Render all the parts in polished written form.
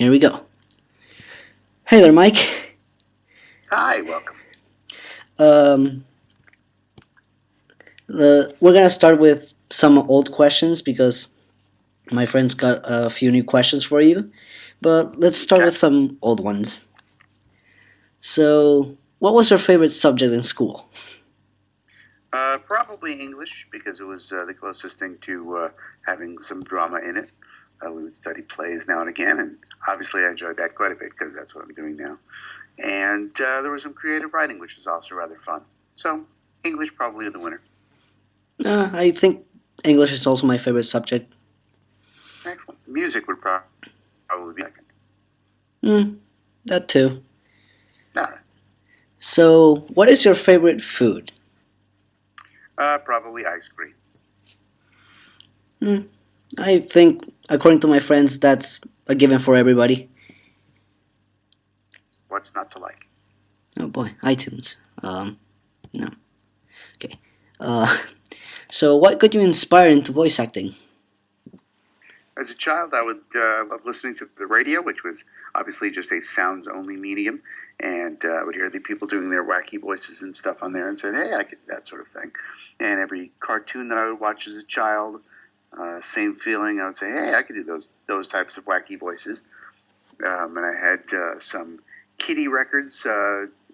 Here we go. Hey there, Mike. Hi, welcome. Um, we're gonna start with some old questions because my friends got a few new questions for you. But let's start Okay. with some old ones. So, what was your favorite subject in school? Probably English because it was the closest thing to having some drama in it. We would study plays now and again, and obviously I enjoyed that quite a bit because that's what I'm doing now. And there was some creative writing, which was also rather fun. So English probably the winner. I think English is also my favorite subject. Excellent. Music would probably be second. Hmm, that too. All right. So, what is your favorite food? Probably ice cream. Hmm, I think, according to my friends, that's a given for everybody. What's not to like? Oh boy, iTunes. No. Okay. Uh, so, what got you inspired into voice acting? As a child, I would love listening to the radio, which was obviously just a sounds-only medium, and I would hear the people doing their wacky voices and stuff on there, and said, "Hey, I could do that sort of thing." And every cartoon that I would watch as a child, same feeling. I would say, "Hey, I could do those types of wacky voices." And I had some kiddie records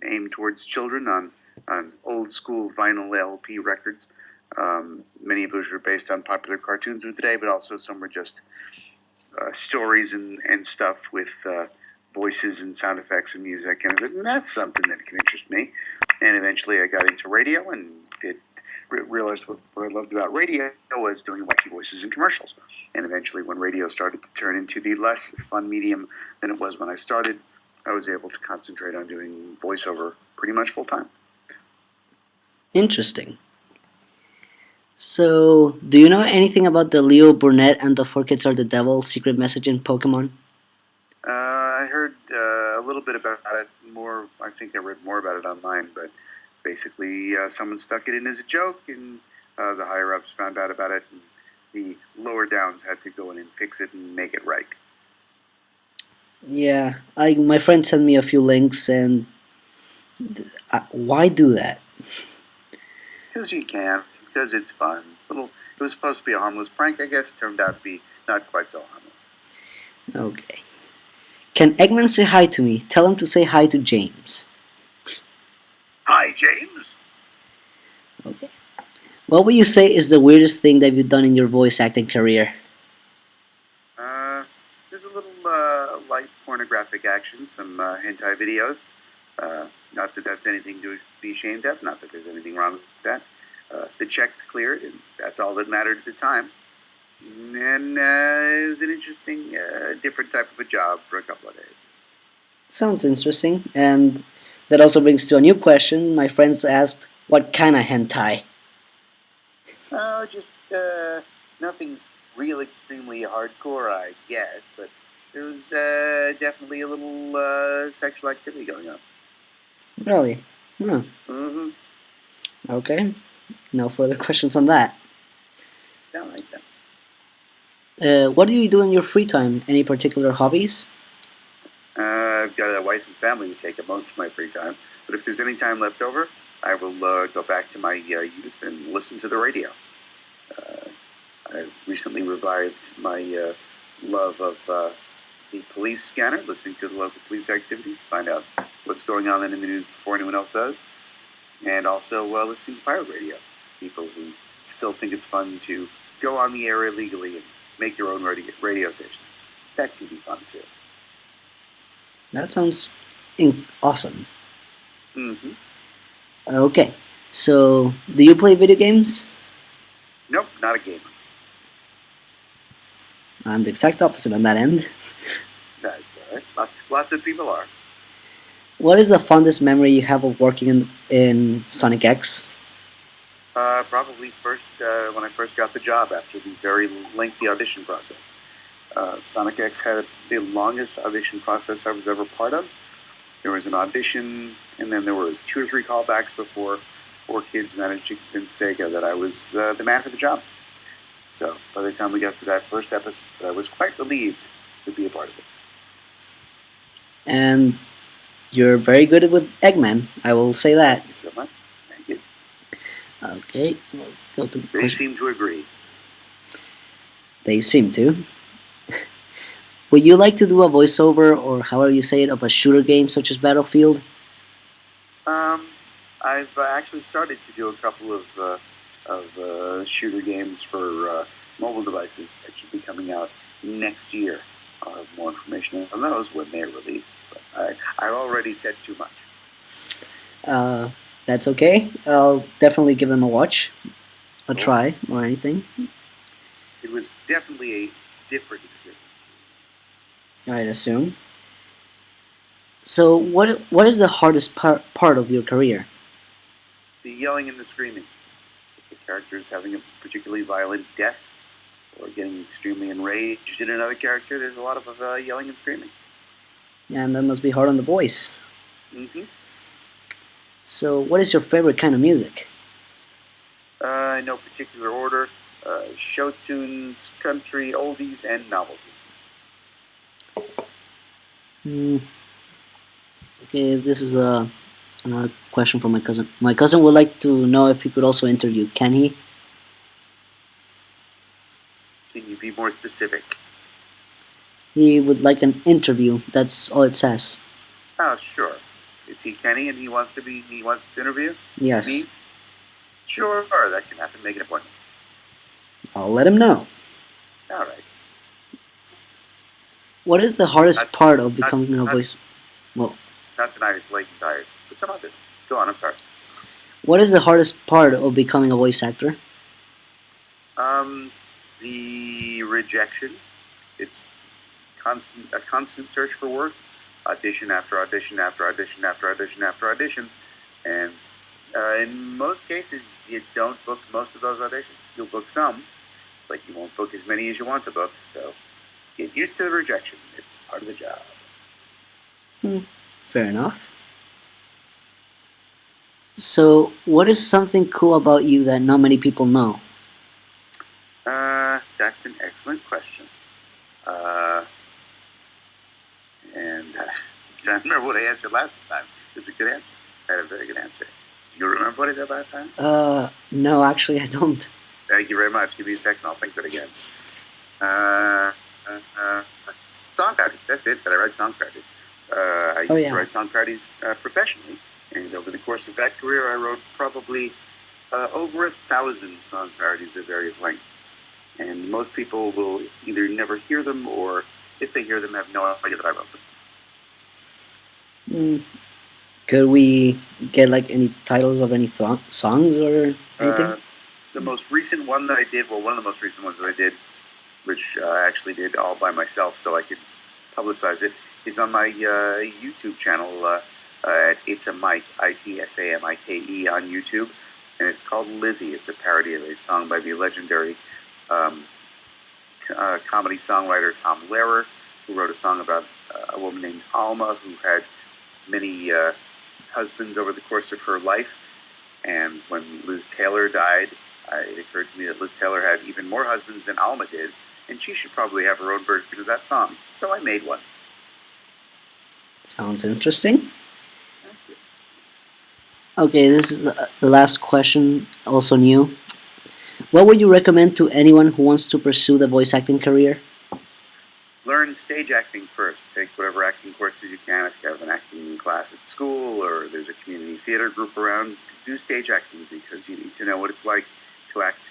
aimed towards children on old school vinyl LP records. Many of which were based on popular cartoons of the day, but also some were just stories and stuff with voices and sound effects and music. And I was like, that's something that can interest me. And eventually I got into radio and realized what I loved about radio was doing wacky voices in commercials. And eventually when radio started to turn into the less fun medium than it was when I started, I was able to concentrate on doing voiceover pretty much full time. Interesting. So, do you know anything about the Leo Burnett and the Four Kids Are the Devil secret message in Pokemon? I heard a little bit about it. More, I think I read more about it online. But basically, someone stuck it in as a joke, and the higher ups found out about it, and the lower downs had to go in and fix it and make it right. Yeah, I my friend sent me a few links, and why do that? Because you can, because it's fun. It was supposed to be a harmless prank, I guess. Turned out to be not quite so harmless. Okay. Can Eggman say hi to me? Tell him to say hi to James. Hi, James. Okay. What would you say is the weirdest thing that you've done in your voice acting career? There's a little light pornographic action, some hentai videos. Not that that's anything to be ashamed of. Not that there's anything wrong with that. The check's cleared, and that's all that mattered at the time. And it was an interesting, different type of a job for a couple of days. Sounds interesting, and that also brings to a new question. My friends asked, "What kind of hentai?" Just nothing real extremely hardcore, I guess, but there was definitely a little sexual activity going on. Really? Hmm. Mm-hmm. Okay. No further questions on that. Don't like that. What do you do in your free time? Any particular hobbies? I've got a wife and family who take up most of my free time, but if there's any time left over, I will go back to my youth and listen to the radio. Uh, I've recently revived my love of the police scanner, listening to the local police activities to find out what's going on in the news before anyone else does, and also listening to pirate radio. People who still think it's fun to go on the air illegally and make their own radio stations. That can be fun too. That sounds awesome. Mm-hmm. Okay. So, do you play video games? Nope, not a gamer. I'm the exact opposite on that end. That's all right. Lots of people are. What is the fondest memory you have of working in Sonic X? Probably first when I first got the job after the very lengthy audition process. Sonic X had the longest audition process I was ever part of. There was an audition, and then there were 2 or 3 callbacks before 4 kids managed to convince Sega that I was the man for the job. So by the time we got to that first episode, I was quite relieved to be a part of it. And you're very good with Eggman. I will say that. Thank you so much. Thank you. Okay, let's go to They question. seem to agree. They seem to. Would you like to do a voiceover, or however you say it, of a shooter game such as Battlefield? I've actually started to do a couple of shooter games for mobile devices that should be coming out next year. I'll have more information on those when they're released. But I've already said too much. That's okay. I'll definitely give them a watch, a Cool. try, or anything. It was definitely a different experience. I'd assume. So, what is the hardest part of your career? The yelling and the screaming. If the character is having a particularly violent death or getting extremely enraged in another character, there's a lot of yelling and screaming. And that must be hard on the voice. Mm-hmm. So, what is your favorite kind of music? In no particular order, show tunes, country, oldies, and novelty. Okay, this is another question from my cousin. My cousin would like to know if he could also interview. Can he? Can you be more specific? He would like an interview. That's all it says. Oh, sure. Is he Kenny and he wants to interview Yes. me? Sure, that can happen. Make an appointment. I'll let him know. All right. What is the hardest Not- part of not- becoming a not- voice? Well, Not tonight. It's late and tired. But some of it. Go on. I'm sorry. what is the hardest part of becoming a voice actor? The rejection. It's a constant search for work. Audition after audition after audition after audition after audition, and in most cases, you don't book most of those auditions. You'll book some, but you won't book as many as you want to book. So get used to the rejection. It's part of the job. Fair enough. So, what is something cool about you that not many people know? That's an excellent question. And I don't remember what I answered last time. It's a good answer. I had a very good answer. Do you remember what I said last time? No, actually, I don't. Thank you very much. Give me a second. I'll think of it again. Song parodies. That's it. But I write song parodies. I used to write song parodies professionally, and over the course of that career, I wrote probably over 1,000 song parodies of various lengths. And most people will either never hear them, or if they hear them, have no idea that I wrote them. Could we get like any titles of any songs or anything? The most recent one that I did, well, one of the most recent ones that I did, which I actually did all by myself so I could publicize it, is on my YouTube channel at It's a Mike, ITSAMIKE on YouTube, and it's called Lizzie. It's a parody of a song by the legendary comedy songwriter Tom Lehrer, who wrote a song about a woman named Alma who had many husbands over the course of her life. And when Liz Taylor died, it occurred to me that Liz Taylor had even more husbands than Alma did, and she should probably have her own version of that song. So I made one. Sounds interesting. Okay, this is the last question, also new. What would you recommend to anyone who wants to pursue the voice acting career? Learn stage acting first. Take whatever acting courses you can. If you have an acting class at school or there's a community theater group around, do stage acting, because you need to know what it's like to act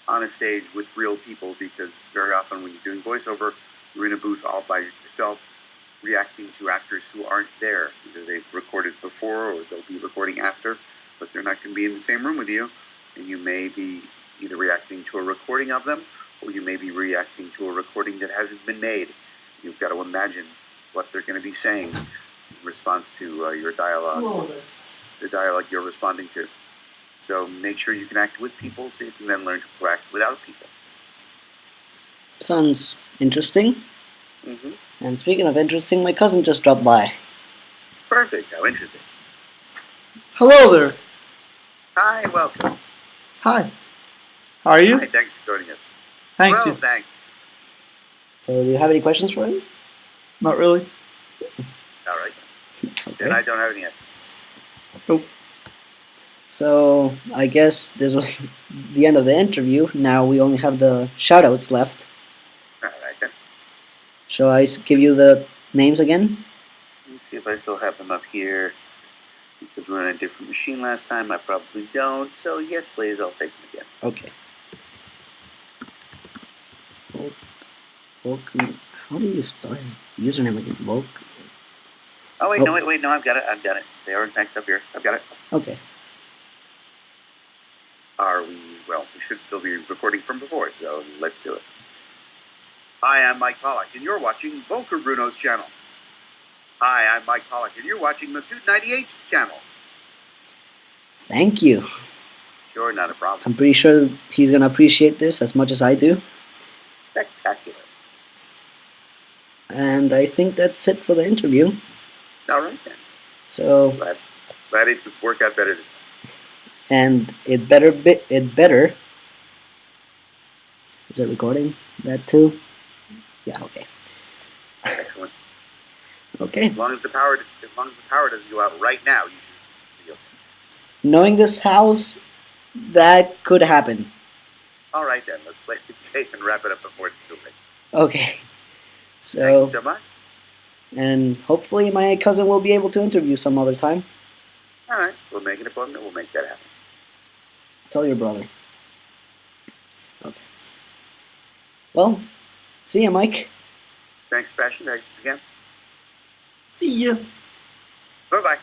on a stage with real people, because very often when you're doing voiceover, you're in a booth all by yourself reacting to actors who aren't there. Either they've recorded before or they'll be recording after, but they're not going to be in the same room with you, and you may be either reacting to a recording of them, or you may be reacting to a recording that hasn't been made. You've got to imagine what they're going to be saying in response to your dialogue, the dialogue you're responding to. So make sure you can act with people so you can then learn to act without people. Sounds interesting. Mm-hmm. And speaking of interesting, my cousin just dropped by. Perfect. How interesting. Hello there. Hi, welcome. Hi. How are you? Hi, thanks for joining us. Thank you. Thanks. So, do you have any questions for him? Not really. All right. Okay. And I don't have any answers. Nope. So I guess this was the end of the interview. Now we only have the shoutouts left. All right, then. Shall I give you the names again? Let me see if I still have them up here. Because we were on a different machine last time. I probably don't. So, yes, please, I'll take them again. Okay. Volk. How do you spell his username again? Volk. Oh, wait, no, I've got it. They are next up here. I've got it. Okay. Are we, well, we should still be recording from before, so let's do it. Hi, I'm Mike Pollock, and you're watching Volker Bruno's channel. Hi, I'm Mike Pollock, and you're watching Massoud98's channel. Thank you. Sure, not a problem. I'm pretty sure he's gonna appreciate this as much as I do. Spectacular. And I think that's it for the interview. All right, then. So. Glad it worked out better this time. And it better. Is it recording that too? Yeah. Okay. Excellent. Okay. As long as the power doesn't go out right now, you should be okay. Knowing this house, that could happen. All right then. Let's play it safe and wrap it up before it's too late. Okay. So. Thank you so much. And hopefully my cousin will be able to interview some other time. All right. We'll make an appointment. We'll make that happen. Tell your brother. Okay. Well, see ya, Mike. Thanks, Sebastian. Thanks again. See ya. Bye-bye.